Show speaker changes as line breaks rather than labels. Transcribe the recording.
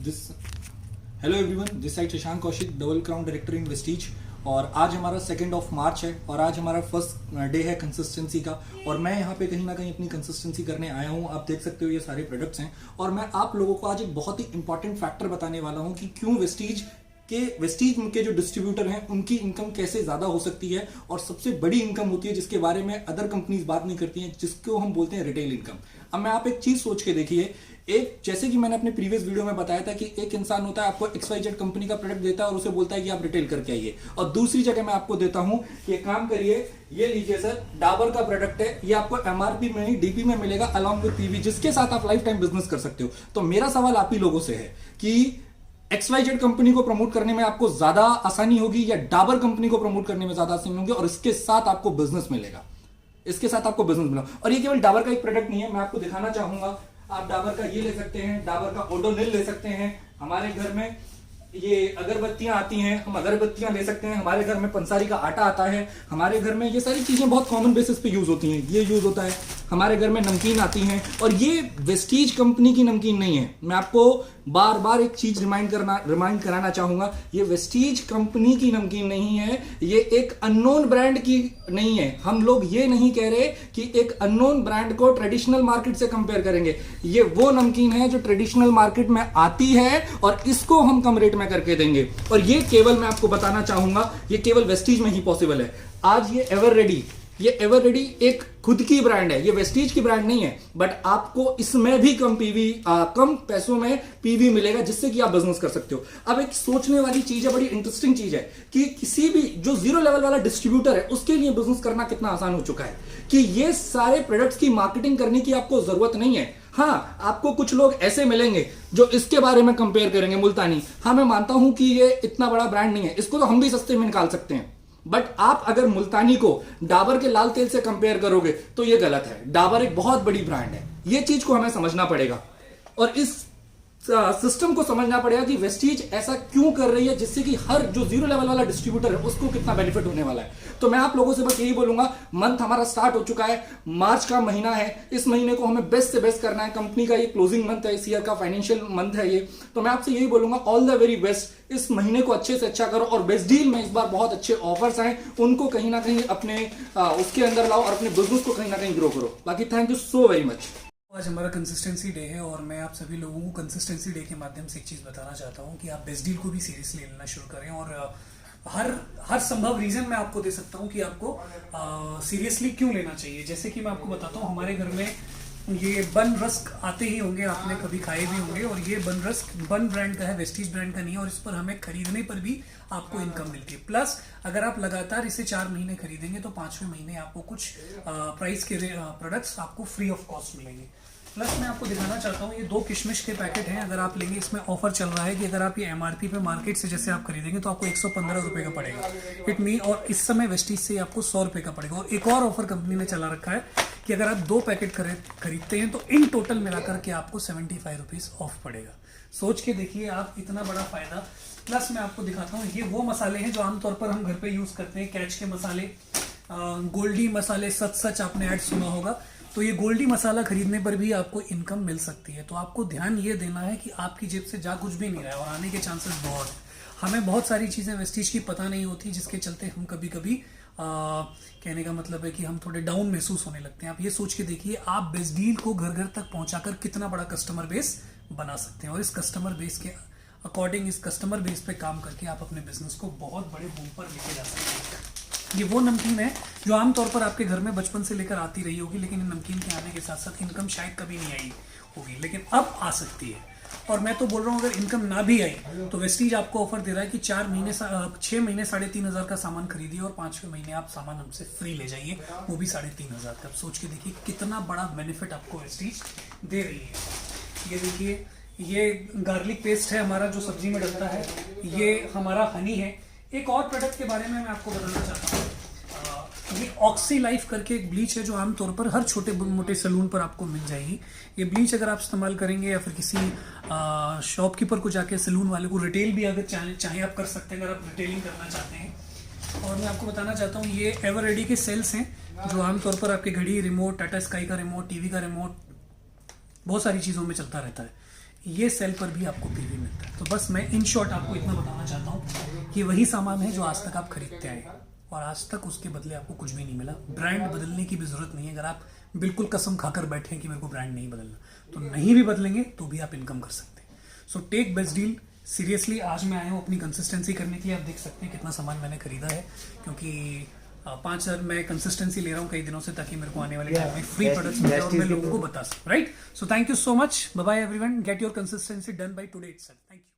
Hello everyone, this side Shashank Kaushik, double crown director in Vestige. और आज हमारा 2 मार्च है और आज हमारा फर्स्ट डे है कंसिस्टेंसी का। और मैं यहाँ पे कहीं ना कहीं अपनी कंसिस्टेंसी करने आया हूँ। आप देख सकते हो ये सारे प्रोडक्ट्स हैं और मैं आप लोगों को आज एक बहुत ही इंपॉर्टेंट फैक्टर बताने वाला हूँ कि क्यों वेस्टीज के जो डिस्ट्रीब्यूटर हैं उनकी इनकम कैसे ज्यादा हो सकती है और सबसे बड़ी इनकम होती है जिसके बारे में अदर कंपनीज बात नहीं करती हैं, जिसको हम बोलते हैं रिटेल इनकम। अब मैं आप एक चीज सोच के देखिए, एक जैसे कि मैंने अपने प्रीवियस वीडियो में बताया था कि एक इंसान होता है, आपको XYZ कंपनी का प्रोडक्ट देता है और उसे बोलता है कि आप रिटेल करके आइए। और दूसरी जगह मैं आपको देता हूं कि काम करिए, ये लीजिए सर, डाबर का प्रोडक्ट है, ये आपको MRP में नहीं DP में मिलेगा अलॉन्ग विद PV, जिसके साथ आप लाइफ टाइम बिजनेस कर सकते हो। तो मेरा सवाल आप ही लोगों से है कि XYZ कंपनी को प्रमोट करने में आपको ज्यादा आसानी होगी या डाबर कंपनी को प्रमोट करने में ज्यादा आसानी होगी और इसके साथ आपको बिजनेस मिलेगा, इसके साथ आपको बिजनेस मिलेगा। और ये केवल डाबर का एक प्रोडक्ट नहीं है, मैं आपको दिखाना चाहूंगा। आप डाबर का ये ले सकते हैं, डाबर का ओडोनिल ले सकते हैं। हमारे घर में ये अगरबत्तियां आती हैं, हम अगरबत्तियां ले सकते हैं। हमारे घर में पंसारी का आटा आता है। हमारे घर में ये सारी चीजें बहुत कॉमन बेसिस पे यूज होती हैं, ये यूज होता है। हमारे घर में नमकीन आती हैं और ये वेस्टीज कंपनी की नमकीन नहीं है। मैं आपको बार बार एक चीज रिमाइंड कराना चाहूंगा, ये वेस्टीज कंपनी की नमकीन नहीं है, ये एक अननोन ब्रांड की नहीं है। हम लोग ये नहीं कह रहे कि एक अननोन ब्रांड को ट्रेडिशनल मार्केट से कंपेयर करेंगे। ये वो नमकीन है जो ट्रेडिशनल मार्केट में आती है और इसको हम कम रेट में करके देंगे। और ये केवल मैं आपको बताना चाहूंगा, ये केवल वेस्टीज में ही पॉसिबल है। आज ये एवर रेडी एक खुद की ब्रांड है, ये वेस्टीज की ब्रांड नहीं है, बट आपको इसमें भी कम पैसों में पीवी मिलेगा जिससे कि आप बिजनेस कर सकते हो। अब एक सोचने वाली चीज है, बड़ी इंटरेस्टिंग चीज है कि किसी भी जो 0 लेवल वाला डिस्ट्रीब्यूटर है उसके लिए बिजनेस करना कितना आसान हो चुका है कि ये सारे प्रोडक्ट्स की मार्केटिंग करने की आपको जरूरत नहीं है। हाँ, आपको कुछ लोग ऐसे मिलेंगे जो इसके बारे में कंपेयर करेंगे, मुल्तानी। हाँ, मैं मानता हूं कि ये इतना बड़ा ब्रांड नहीं है, इसको तो हम भी सस्ते में निकाल सकते हैं, बट आप अगर मुल्तानी को डाबर के लाल तेल से कंपेयर करोगे तो ये गलत है। डाबर एक बहुत बड़ी ब्रांड है, ये चीज को हमें समझना पड़ेगा और इस सिस्टम को समझना पड़ेगा कि वेस्टीज ऐसा क्यों कर रही है जिससे कि हर जो 0 लेवल वाला डिस्ट्रीब्यूटर है उसको कितना बेनिफिट होने वाला है। तो मैं आप लोगों से बस यही बोलूंगा, मंथ हमारा स्टार्ट हो चुका है, मार्च का महीना है, इस महीने को हमें बेस्ट से बेस्ट करना है। कंपनी का ये क्लोजिंग मंथ है, इस ईयर का फाइनेंशियल मंथ है ये। तो मैं आपसे यही बोलूंगा, ऑल द वेरी बेस्ट। इस महीने को अच्छे से अच्छा करो और बेस्ट डील में इस बार बहुत अच्छे ऑफर्स आए, उनको कहीं ना कहीं अपने उसके अंदर लाओ और अपने बिजनेस को कहीं ना कहीं ग्रो करो। बाकी thank you so very much.
आज हमारा कंसिस्टेंसी डे है और मैं आप सभी लोगों को कंसिस्टेंसी डे के माध्यम से एक चीज़ बताना चाहता हूँ कि आप बेस्ट डील को भी सीरियसली लेना शुरू करें। और हर संभव रीज़न मैं आपको दे सकता हूँ कि आपको सीरियसली क्यों लेना चाहिए। जैसे कि मैं आपको बताता हूँ, हमारे घर में ये बन रस्क आते ही होंगे, आपने कभी खाए भी होंगे। और ये बन रस्क बन ब्रांड का है, वेस्टीज ब्रांड का नहीं है। और इस पर हमें खरीदने पर भी आपको इनकम मिलती है। प्लस अगर आप लगातार इसे 4 महीने खरीदेंगे तो 5वें महीने आपको कुछ प्राइस के प्रोडक्ट्स आपको फ्री ऑफ कॉस्ट मिलेंगे। प्लस मैं आपको दिखाना चाहता हूँ, ये 2 किशमिश के पैकेट हैं। अगर आप लेंगे, इसमें ऑफर चल रहा है कि अगर आप ये MRP पे मार्केट से जैसे आप खरीदेंगे तो आपको 115 रुपये का पड़ेगा इट मीन। और इस समय वेस्टीज से आपको 100 रुपये का पड़ेगा। और एक और ऑफर कंपनी ने चला रखा है कि अगर आप 2 पैकेट खरीदते हैं तो इन टोटल मिलाकर के आपको 75 रुपीज़ ऑफ पड़ेगा। सोच के देखिए आप, इतना बड़ा फायदा। प्लस मैं आपको दिखाता हूँ, ये वो मसाले हैं जो आमतौर पर हम घर पे यूज करते हैं, कैच के मसाले, गोल्डी मसाले, सच आपने ऐड सुना होगा। तो ये गोल्डी मसाला खरीदने पर भी आपको इनकम मिल सकती है। तो आपको ध्यान ये देना है कि आपकी जेब से जा कुछ भी नहीं रहा है और आने के चांसेस बहुत है। हमें बहुत सारी चीज़ें वेस्टीज की पता नहीं होती, जिसके चलते हम कभी कभी कहने का मतलब है कि हम थोड़े डाउन महसूस होने लगते हैं। आप ये सोच के देखिए, आप बेस्ट डील को घर घर तक पहुंचाकर कितना बड़ा कस्टमर बेस बना सकते हैं। और इस कस्टमर बेस के अकॉर्डिंग, इस कस्टमर बेस पे काम करके आप अपने बिजनेस को बहुत बड़े बूम पर लेके जा सकते हैं। ये वो नमकीन है जो आमतौर पर आपके घर में बचपन से लेकर आती रही होगी, लेकिन नमकीन के आने के साथ साथ इनकम शायद कभी नहीं आई होगी, लेकिन अब आ सकती है। और मैं तो बोल रहा हूँ, अगर इनकम ना भी आई तो वेस्टीज आपको ऑफर दे रहा है कि 6 महीने 3,500 का सामान खरीदिए और 5वें महीने आप सामान हमसे फ्री ले जाइए, वो भी 3,500 का। सोच के देखिए कितना बड़ा बेनिफिट आपको वेस्टीज दे रही है। ये देखिए, ये गार्लिक पेस्ट है हमारा जो सब्जी में डलता है, ये हमारा हनी है। एक और प्रोडक्ट के बारे में मैं आपको बताना चाहता हूँ, ये ऑक्सी लाइफ करके एक ब्लीच है जो आमतौर पर हर छोटे मोटे सैलून पर आपको मिल जाएगी। ये ब्लीच अगर आप इस्तेमाल करेंगे या फिर किसी शॉपकीपर को जाके, सैलून वाले को रिटेल भी अगर चाहे आप कर सकते हैं, अगर आप रिटेलिंग करना चाहते हैं। और मैं आपको बताना चाहता हूँ, ये एवर रेडी के सेल्स हैं जो आमतौर पर आपके घड़ी रिमोट, टाटा स्काई का रिमोट, टीवी का रिमोट, बहुत सारी चीज़ों में चलता रहता है। ये सेल पर भी आपको पीवी मिलता है। बस मैं इन शॉर्ट आपको इतना बताना चाहता हूँ कि वही सामान है जो आज तक आप खरीदते आए हैं और आज तक उसके बदले आपको कुछ भी नहीं मिला। ब्रांड बदलने की भी जरूरत नहीं है। अगर आप बिल्कुल कसम खाकर बैठे हैं कि मेरे को ब्रांड नहीं बदलना, तो नहीं भी बदलेंगे तो भी आप इनकम कर सकते हैं। So take best deal seriously. आज मैं आया हूँ अपनी कंसिस्टेंसी करने के लिए। आप देख सकते हैं कितना सामान मैंने खरीदा है, क्योंकि 5,000 मैं कंसिस्टेंसी ले रहा हूँ कई दिनों से, ताकि मेरे को आने वाले टाइम में फ्री प्रोडक्ट्स मिले और मैं लोगों को बता सकूं, right? So thank you so much, bye bye everyone, get your consistency done by today itself. Thank you.